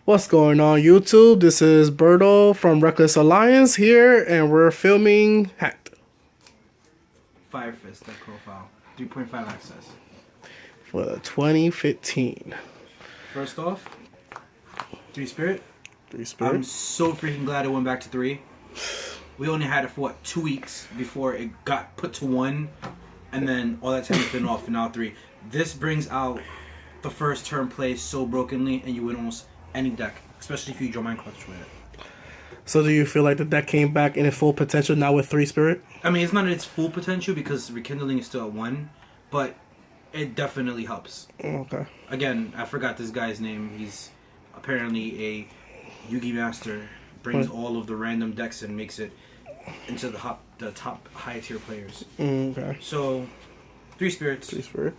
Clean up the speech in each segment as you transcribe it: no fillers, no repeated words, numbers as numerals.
What's going on YouTube? This is Berto from Reckless Alliance here, and we're filming Hectors Fire Fist, that profile. 3.5 access. for 2015. First off, 3 Spirit. 3 I'm Spirit. so freaking glad it went back to 3. We only had it for, 2 weeks before it got put to 1, and then all that time has been off, and now 3. This brings out the first turn play so brokenly, and you win almost any deck, especially if you draw Mind Clutch with it. So do you feel like the deck came back in its full potential now with 3 Spirit? I mean, it's not at its full potential because Rekindling is still at 1, but it definitely helps. Okay. Again, I forgot this guy's name. He's apparently a Yugi master. Brings all of the random decks and makes it into the top high tier players. Okay. So, 3 Spirits, 3 Spirit.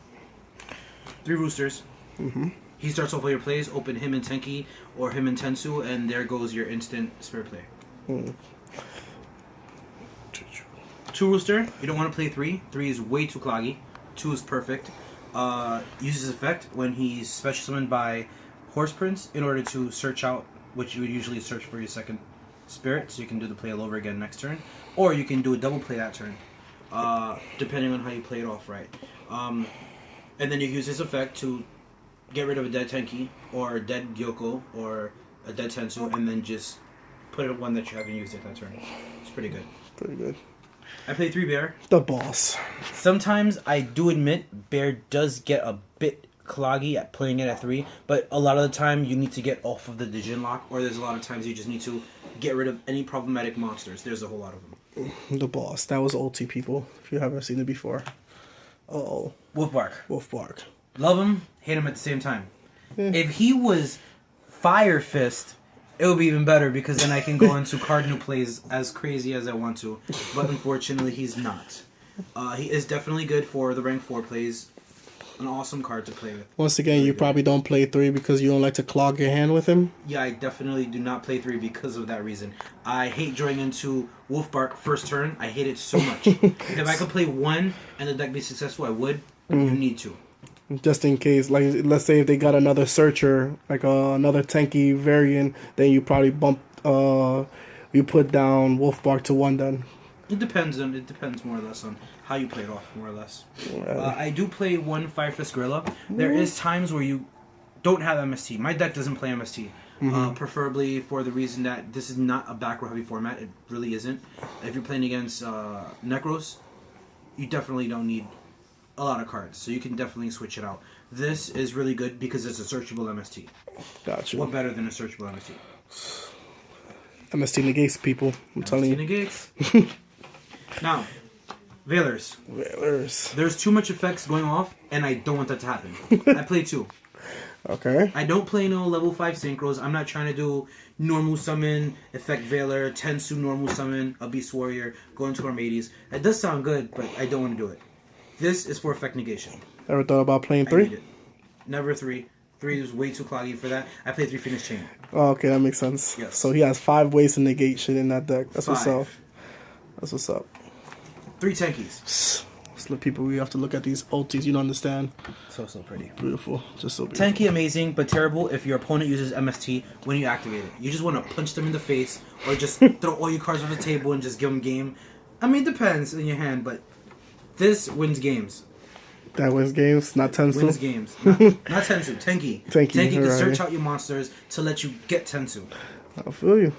3 Roosters. He starts off all your plays. Open him and Tenki or him and Tensu, and there goes your instant Spirit play. 2 Rooster. You don't want to play 3. 3 is way too cloggy. 2 is perfect. Uses effect when he's special summoned by Horse Prince in order to search out, which you would usually search for your second Spirit, so you can do the play all over again next turn. Or you can do a double play that turn, depending on how you play it off right. And then you use his effect to get rid of a dead Tenki, or a dead Gyoko, or a dead Tensu, and then just put it one that you haven't used at that turn. It's pretty good. Pretty good. I play 3 Bear. The boss. Sometimes I do admit Bear does get a bit cloggy at playing it at 3, but a lot of the time you need to get off of the Digin Lock, or there's a lot of times you just need to get rid of any problematic monsters. There's a whole lot of them. The boss. That was OT, people, if you haven't seen it before. Uh-oh. Wolfbark. Wolfbark. Love him, hate him at the same time. If he was Fire Fist, it would be even better because then I can go into Cardinal plays as crazy as I want to. But unfortunately, he's not. He is definitely good for the rank 4 plays. An awesome card to play with. Once again, you probably don't play 3 because you don't like to clog your hand with him. Yeah, I definitely do not play 3 because of that reason. I hate drawing into Wolfbark first turn. I hate it so much. If I could play 1 and the deck be successful, I would. You need to. Just in case, like, let's say if they got another Searcher, like another Tenki variant, then you probably you put down Wolfbark to 1 then. It depends more or less on how you play it off, more or less. I do play 1 Fire Fist Gorilla. There is times where you don't have MST. My deck doesn't play MST. Preferably for the reason that this is not a back row heavy format. It really isn't. If you're playing against Necros, you definitely don't need a lot of cards, so you can definitely switch it out. This is really good because it's a searchable MST. Gotcha. What better than a searchable MST? MST negates, people. I'm telling you. Negates. Now, Veilers. Veilers. There's too much effects going off, and I don't want that to happen. I play 2. Okay. I don't play no level 5 synchros. I'm not trying to do normal summon, effect Veiler, Tensu normal summon, a Beast Warrior, go into Armades. It does sound good, but I don't want to do it. This is for effect negation. Ever thought about playing I 3? need it. Never 3. 3 is way too cloggy for that. I play 3 Phoenix Chain. Oh, okay, that makes sense. Yes. So he has 5 ways to negate shit in that deck. That's 5. what's up. That's what's up. 3 Tenkis. So the people, we have to look at these OTs. You don't understand. So pretty. Beautiful. Just so beautiful. Tenki amazing, but terrible if your opponent uses MST when you activate it. You just want to punch them in the face or just throw all your cards on the table and just give them game. I mean, it depends in your hand, but this wins games. That wins games, not Tensu. Wins games. Not Tensu, Tenki. Tenki can right. search out your monsters to let you get Tensu. I feel you.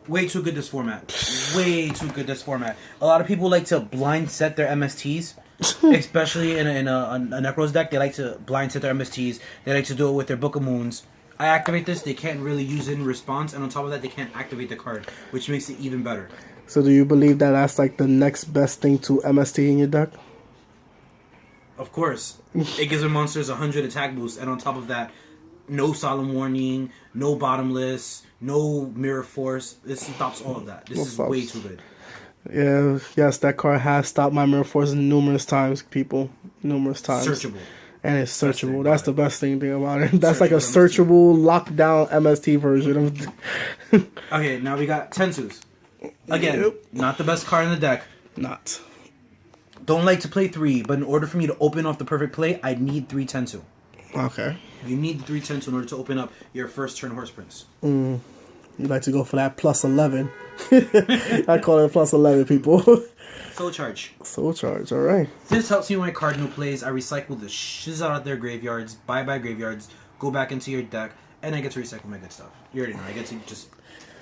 Way too good this format. Way too good this format. A lot of people like to blind set their MSTs, especially in a Necros deck. They like to blind set their MSTs. They like to do it with their Book of Moons. I activate this, they can't really use it in response, and on top of that, they can't activate the card, which makes it even better. So do you believe that that's like the next best thing to MST in your deck? Of course. It gives their monsters 100 attack boost, and on top of that, no Solemn Warning, no Bottomless, no Mirror Force. This stops all of that. This is way too good. Yeah, yes, that card has stopped my Mirror Force numerous times, people. Numerous times. Searchable. And it's searchable. That's the best thing about it. That's like a searchable, lockdown MST version of. Okay, now we got Tensus. Again, not the best card in the deck. Not. Don't like to play 3, but in order for me to open off the perfect play, I need 3 Tensu. Okay. You need the 310 in order to open up your first turn Horse Prince. You like to go for that plus 11. I call it plus 11, people. Soul Charge. Soul Charge, alright. This helps me when my Cardinal plays. I recycle the shiz out of their graveyards, bye-bye graveyards, go back into your deck, and I get to recycle my good stuff. You already know, I get to just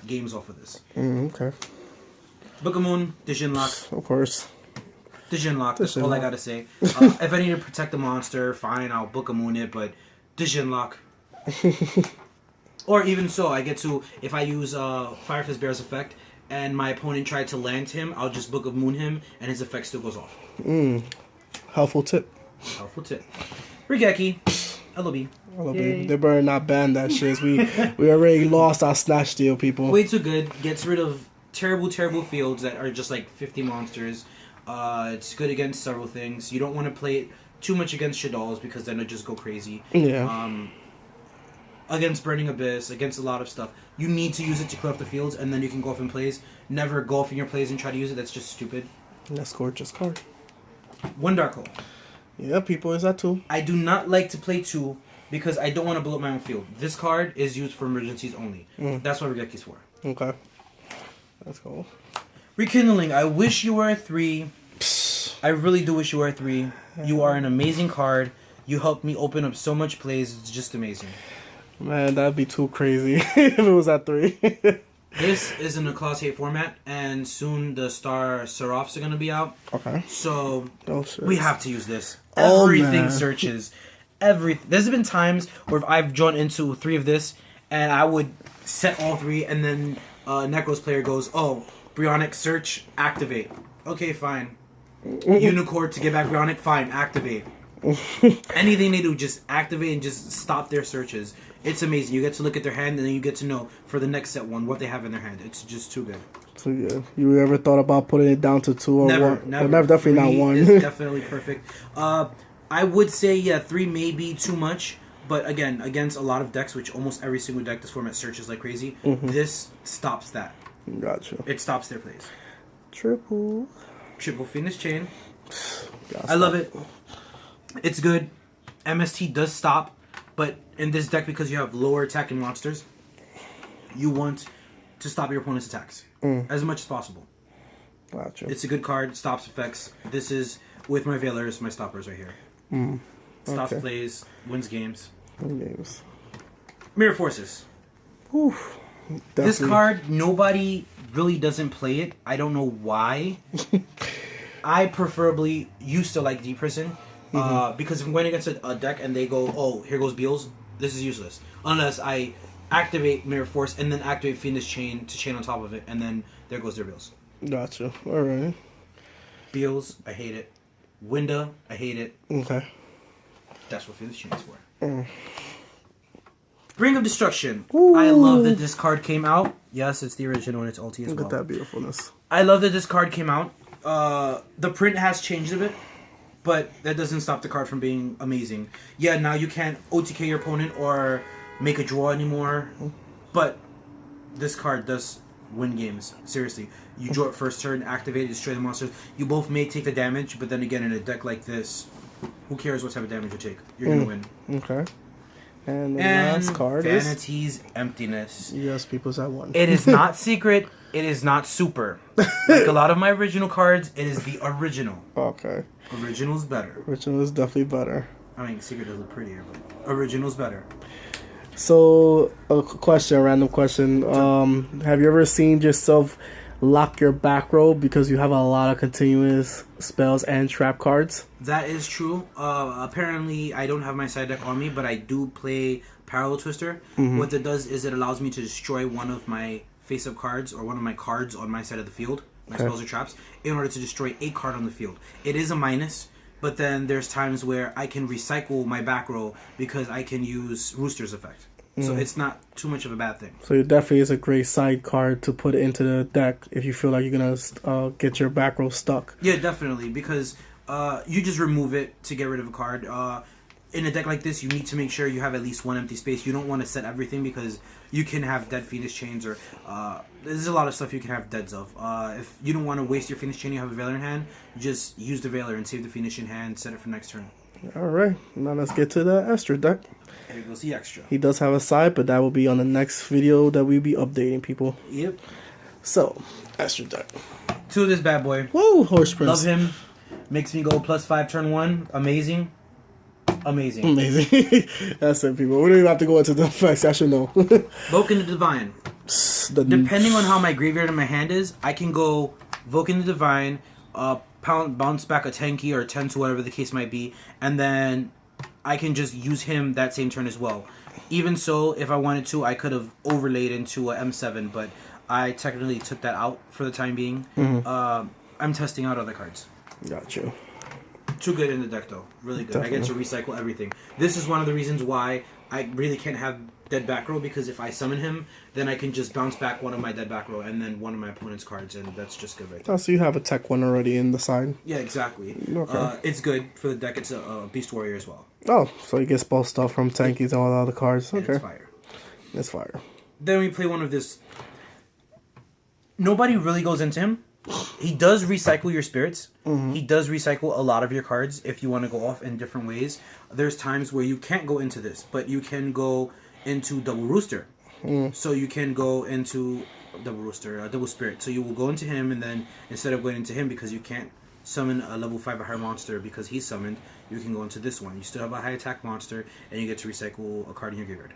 games off of this. Okay. Book of Moon, Dijin Lock. Of course. Dijin Lock, that's all I gotta say. If I need to protect the monster, fine, I'll Book of Moon it, but Dijin Lock. Or even so, I get to, if I use Fire Fist Bear's effect, and my opponent tried to land him, I'll just Book of Moon him, and his effect still goes off. Helpful tip. Helpful tip. Rigeki. LOB. They better not ban that shit. We already lost our Snatch Deal, people. Way too good. Gets rid of terrible fields that are just like 50 monsters. It's good against several things. You don't want to play it too much against Shaddolls because then it just go crazy. Yeah. Against Burning Abyss, against a lot of stuff. You need to use it to clear up the fields, and then you can go off in plays. Never go off in your plays and try to use it. That's just stupid. That's gorgeous card. One Dark Hole. Yeah, people, is that too? I do not like to play 2 because I don't want to blow up my own field. This card is used for emergencies only. That's what Rigeki's for. Okay. That's cool. Rekindling. I wish you were a 3. I really do wish you were a 3. You are an amazing card. You helped me open up so much plays. It's just amazing. Man, that'd be too crazy if it was at 3. This is in a Clause Hate format, and soon the Star Seraphs are going to be out. Okay. So, shit. we have to use this. Oh, Everything man. searches. There's been times where I've drawn into 3 of this, and I would set all 3, and then Necro's player goes, oh, Brionic search, activate. Okay, fine. Unicorn to get back Brionic, fine, activate. Anything they do, just activate and just stop their searches. It's amazing. You get to look at their hand, and then you get to know for the next set 1 what they have in their hand. It's just too good. So yeah, you ever thought about putting it down to 2 or Never, 1? never. Well, definitely not 1. Is definitely perfect. I would say 3 may be too much, but again, against a lot of decks, which almost every single deck this format searches like crazy, this stops that. Gotcha. It stops their plays. Triple Phoenix Chain. I love it. It's good. MST does stop, but in this deck, because you have lower attacking monsters, you want to stop your opponent's attacks as much as possible. Gotcha. It's a good card. Stops effects. This is with my Veilers, my stoppers right here. Stops plays, wins games. Mirror Forces. Oof. This card, nobody really doesn't play it. I don't know why. I preferably used to like Deep Prison. Because if I'm going against a deck and they go, oh, here goes Beals, this is useless. Unless I activate Mirror Force and then activate Phoenix Chain to chain on top of it, and then there goes their Beals. Gotcha. Alright. Beals, I hate it. Winda, I hate it. Okay. That's what Phoenix Chain is for. Ring of Destruction. Ooh. I love that this card came out. Yes, it's the original and it's ulti as well. Look at that beautifulness. I love that this card came out. The print has changed a bit, but that doesn't stop the card from being amazing. Yeah, now you can't OTK your opponent or make a draw anymore, but this card does win games. Seriously. You draw it first turn, activate it, destroy the monsters. You both may take the damage, but then again, in a deck like this, who cares what type of damage you take? You're going to win. Okay. And the last card is Vanity's Emptiness. Yes, people's that one. It is not secret. It is not super. Like a lot of my original cards, it is the original. Okay. Original's better. Original is definitely better. I mean, secret does look prettier, but original's better. So, a random question. Have you ever seen yourself lock your back row because you have a lot of continuous spells and trap cards? That is true. Apparently, I don't have my side deck on me, but I do play Parallel Twister. What it does is it allows me to destroy one of my face-up cards or one of my cards on my side of the field, my spells or traps, in order to destroy a card on the field. It is a minus, but then there's times where I can recycle my back row because I can use Rooster's effect. So it's not too much of a bad thing. So it definitely is a great side card to put into the deck if you feel like you're going to get your back row stuck. Yeah, definitely, because you just remove it to get rid of a card. In a deck like this, you need to make sure you have at least one empty space. You don't want to set everything because you can have dead Phoenix Chains or... there's a lot of stuff you can have deads of. If you don't want to waste your Phoenix Chain, you have a Veiler in hand, just use the Veiler and save the Phoenix in hand, set it for next turn. All right, now let's get to the extra deck. Here goes the extra. He does have a side, but that will be on the next video that we'll be updating people. Yep. So, extra deck. 2 of this bad boy. Whoa, Horse Prince. Love him. Makes me go +5 turn 1. Amazing. Amazing. That's it, people. We don't even have to go into the effects. I should know. Vulcan the Divine. Depending on how my graveyard and my hand is, I can go Vulcan the Divine, bounce back a 10 key or 10 to whatever the case might be, and then I can just use him that same turn as well. Even so, if I wanted to, I could have overlaid into a M7, but I technically took that out for the time being. I'm testing out other cards. Got you. Too good in the deck, though. Really good. Definitely. I get to recycle everything. This is one of the reasons why I really can't have dead back row, because if I summon him, then I can just bounce back one of my dead back row and then one of my opponent's cards, and that's just good right there. Oh, so you have a tech one already in the side. Yeah, exactly. Okay. It's good for the deck. It's a Beast Warrior as well. Oh, so you get both stuff from Tankies and all the other cards. And Okay. it's fire. It's fire. Then we play one of this. Nobody really goes into him. He does recycle your spirits. He does recycle a lot of your cards if you want to go off in different ways. There's times where you can't go into this, but you can go into Double Rooster. So you can go into Double Rooster, Double Spirit. So you will go into him, and then instead of going into him because you can't summon a level 5 or higher monster because he's summoned, you can go into this one. You still have a high attack monster, and you get to recycle a card in your graveyard.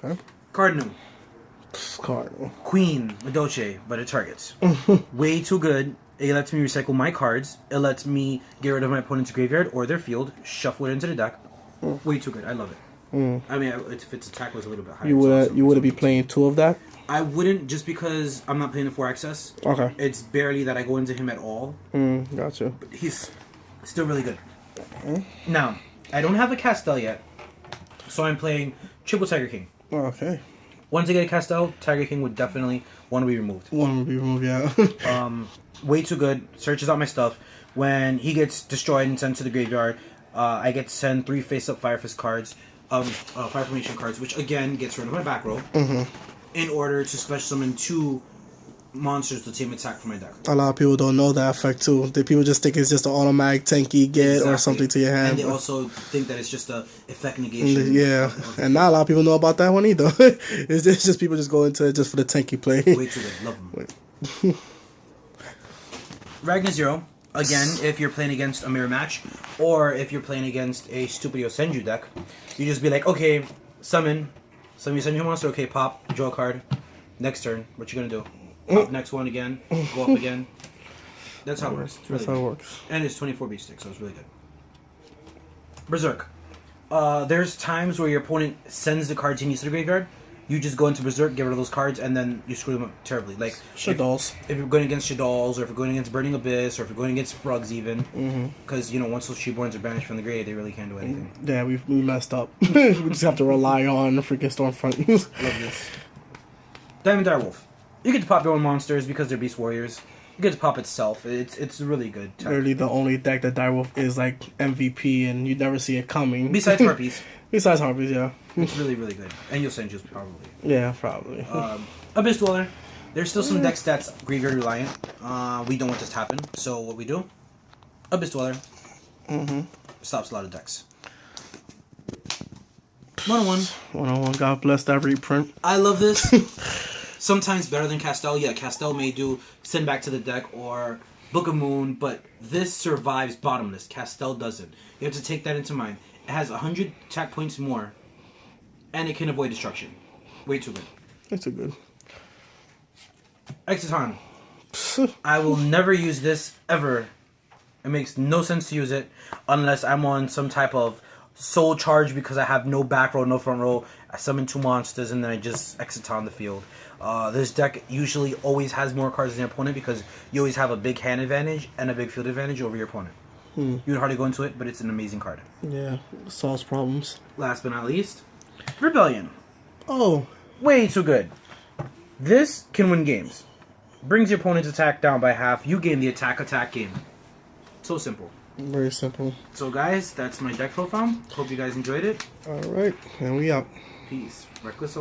Okay. Cardinal. Cardinal. Queen, Madoche, but it targets. Way too good. It lets me recycle my cards. It lets me get rid of my opponent's graveyard or their field, shuffle it into the deck. Way too good. I love it. I mean, if its attack was a little bit higher. You would be playing 2 of that? I wouldn't, just because I'm not playing the 4 access. Okay. It's barely that I go into him at all. Gotcha. But he's still really good. Now, I don't have a Castell yet, so I'm playing Triple Tiger King. Okay. Once I get a Castell, Tiger King would definitely want to be removed. One would be removed, yeah. Way too good. Searches out my stuff. When he gets destroyed and sent to the graveyard, I get to send 3 face-up Fire Fist cards, Fire Formation cards, which again gets rid of my back row, in order to special summon 2 monsters to team attack from my deck. A lot of people don't know that effect too. The people just think it's just an automatic tanky get or something to your hand. And they also think that it's just a effect negation. Yeah, and not a lot of people know about that one either. It's just people just go into it just for the tanky play. Way too good. Love them. Ragnar Zero. Again, if you're playing against a mirror match, or if you're playing against a Stupido Senju deck, you just be like, okay, summon your Senju monster, okay, pop, draw a card. Next turn, what you gonna do? Pop next one again, go up again. That's how it works. It's really That's how it good. works. And it's 24 beat stick, so it's really good. Berserk. There's times where your opponent sends the cards he needs to the graveyard. You just go into Berserk, get rid of those cards, and then you screw them up terribly. Like Shaddolls. If you're going against Shaddolls, or if you're going against Burning Abyss, or if you're going against Frogs even. Because, once those Treeborns are banished from the grave, they really can't do anything. Yeah, we messed up. We just have to rely on the freaking Stormfront. Love this. Diamond Direwolf. You get to pop your own monsters because they're Beast Warriors. You get to pop itself. It's really good. Literally the only deck that Direwolf is like MVP, and you never see it coming. Besides Harpies. Besides Harpies, yeah. It's really, really good. And you'll send just probably. Yeah, probably. Abyss Dweller. There's still some deck stats graveyard reliant. We don't want this to happen. So what we do? Abyss Dweller. Stops a lot of decks. 101. 101. God bless that reprint. I love this. Sometimes better than Castell. Yeah, Castell may do send back to the deck or Book of Moon, but this survives bottomless. Castell doesn't. You have to take that into mind. It has 100 attack points more, and it can avoid destruction. Way too good. That's a good. Exiton. I will never use this ever. It makes no sense to use it unless I'm on some type of soul charge because I have no back row, no front row. I summon 2 monsters and then I just Exiton the field. This deck usually always has more cards than your opponent because you always have a big hand advantage and a big field advantage over your opponent. You would hardly go into it, but it's an amazing card. Yeah, solves problems. Last but not least, Rebellion. Oh. Way too good. This can win games. Brings your opponent's attack down by half. You gain the attack game. So simple. Very simple. So guys, that's my deck profile. Hope you guys enjoyed it. Alright, and we out. Peace. Reckless